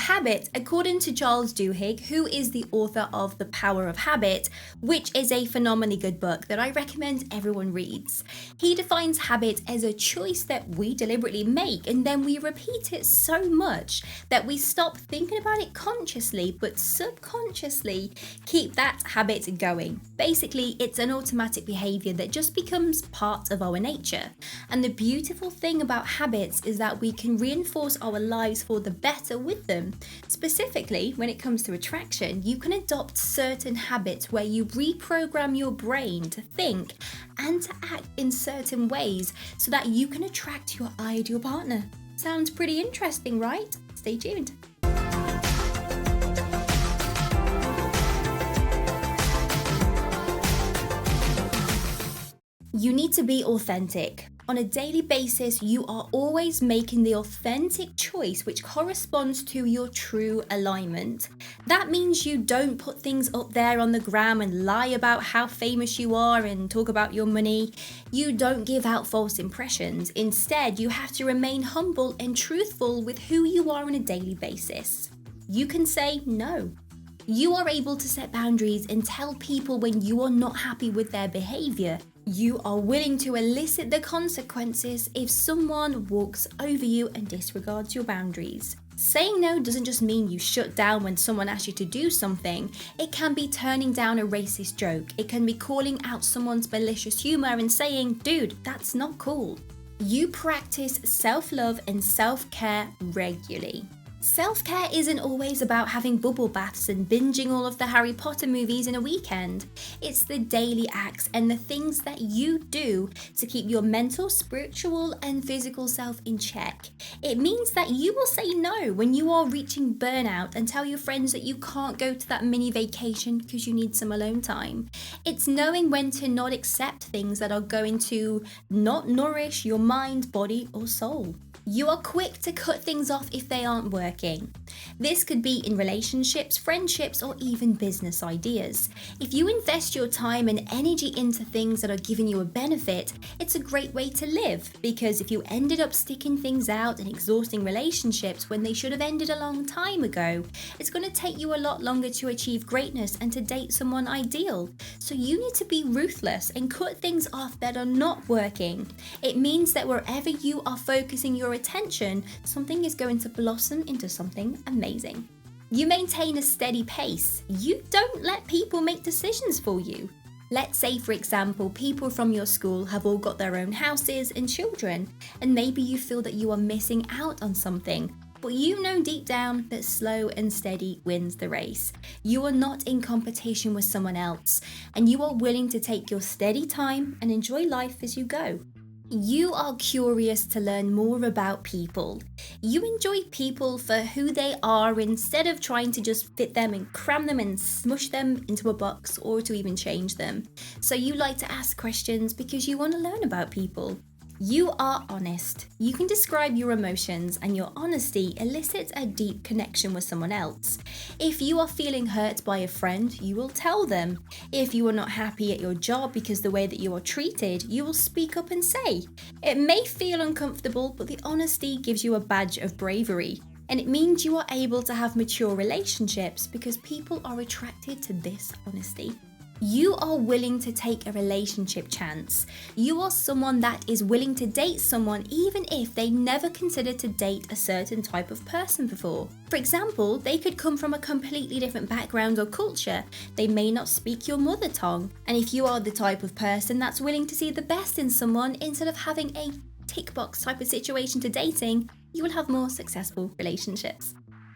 habit, according to Charles Duhigg, who is the author of The Power of Habit, which is a phenomenally good book that I recommend everyone reads. He defines habit as a choice that we deliberately make and then we repeat it so much that we stop thinking about it consciously but subconsciously keep that habit going. Basically, it's an automatic behavior that just becomes part of our nature. And the beautiful thing about habits is that we can reinforce our lives for the better with them. Specifically, when it comes to attraction, you can adopt certain habits where you reprogram your brain to think and to act in certain ways so that you can attract your ideal partner. Sounds pretty interesting, right? Stay tuned. You need to be authentic. On a daily basis, you are always making the authentic choice which corresponds to your true alignment. That means you don't put things up there on the gram and lie about how famous you are and talk about your money. You don't give out false impressions. Instead, you have to remain humble and truthful with who you are on a daily basis. You can say no. You are able to set boundaries and tell people when you are not happy with their behavior. You are willing to elicit the consequences if someone walks over you and disregards your boundaries. Saying no doesn't just mean you shut down when someone asks you to do something. It can be turning down a racist joke. It can be calling out someone's malicious humor and saying, dude, that's not cool. You practice self-love and self-care regularly. Self-care isn't always about having bubble baths and binging all of the Harry Potter movies in a weekend. It's the daily acts and the things that you do to keep your mental, spiritual, and physical self in check. It means that you will say no when you are reaching burnout and tell your friends that you can't go to that mini vacation because you need some alone time. It's knowing when to not accept things that are going to not nourish your mind, body, or soul. You are quick to cut things off if they aren't working. This could be in relationships, friendships, or even business ideas. If you invest your time and energy into things that are giving you a benefit, it's a great way to live, because if you ended up sticking things out and exhausting relationships when they should have ended a long time ago, it's going to take you a lot longer to achieve greatness and to date someone ideal. So you need to be ruthless and cut things off that are not working. It means that wherever you are focusing your attention, something is going to blossom into something amazing. You maintain a steady pace. You don't let people make decisions for you. Let's say, for example, people from your school have all got their own houses and children, and maybe you feel that you are missing out on something, but you know deep down that slow and steady wins the race. You are not in competition with someone else, and you are willing to take your steady time and enjoy life as you go. You are curious to learn more about people. You enjoy people for who they are instead of trying to just fit them and cram them and smush them into a box or to even change them. So you like to ask questions because you want to learn about people. You are honest. You can describe your emotions, and your honesty elicits a deep connection with someone else. If you are feeling hurt by a friend, you will tell them. If you are not happy at your job because the way that you are treated, you will speak up and say. It may feel uncomfortable, but the honesty gives you a badge of bravery. And it means you are able to have mature relationships because people are attracted to this honesty. You are willing to take a relationship chance. You are someone that is willing to date someone even if they never considered to date a certain type of person before. For example, they could come from a completely different background or culture. They may not speak your mother tongue. And if you are the type of person that's willing to see the best in someone instead of having a tick box type of situation to dating, you will have more successful relationships.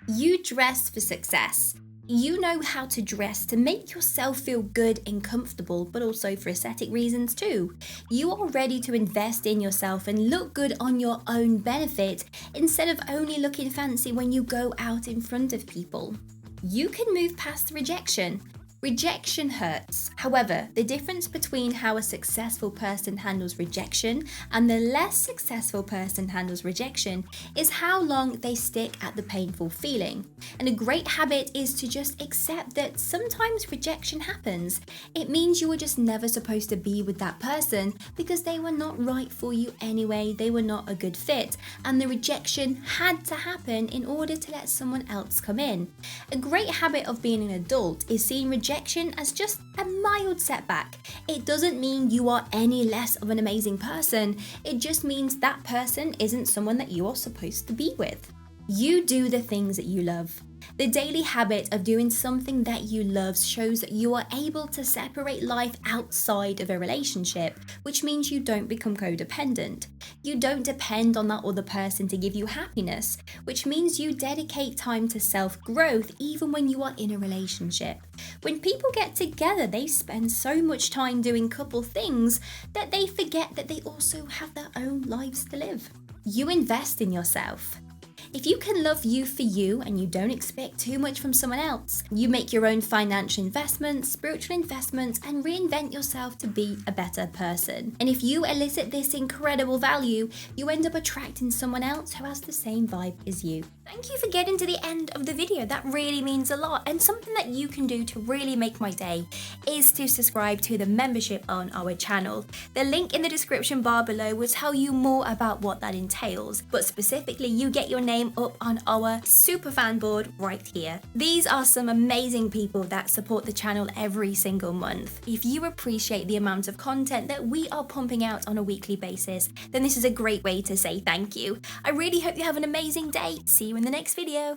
You dress for success. You know how to dress to make yourself feel good and comfortable, but also for aesthetic reasons too. You are ready to invest in yourself and look good on your own benefit instead of only looking fancy when you go out in front of people. You can move past rejection. Rejection hurts. However, the difference between how a successful person handles rejection and the less successful person handles rejection is how long they stick at the painful feeling. And a great habit is to just accept that sometimes rejection happens. It means you were just never supposed to be with that person because they were not right for you anyway, they were not a good fit, and the rejection had to happen in order to let someone else come in. A great habit of being an adult is seeing rejection as just a mild setback. It doesn't mean you are any less of an amazing person, it just means that person isn't someone that you are supposed to be with. You do the things that you love. The daily habit of doing something that you love shows that you are able to separate life outside of a relationship, which means you don't become codependent. You don't depend on that other person to give you happiness, which means you dedicate time to self-growth even when you are in a relationship. When people get together, they spend so much time doing couple things that they forget that they also have their own lives to live. You invest in yourself. If you can love you for you and you don't expect too much from someone else, you make your own financial investments, spiritual investments, and reinvent yourself to be a better person. And if you elicit this incredible value, you end up attracting someone else who has the same vibe as you. Thank you for getting to the end of the video. That really means a lot. And something that you can do to really make my day is to subscribe to the membership on our channel. The link in the description bar below will tell you more about what that entails. But specifically, you get your name up on our super fan board right here. These are some amazing people that support the channel every single month. If you appreciate the amount of content that we are pumping out on a weekly basis, then this is a great way to say thank you. I really hope you have an amazing day. See you in the next video.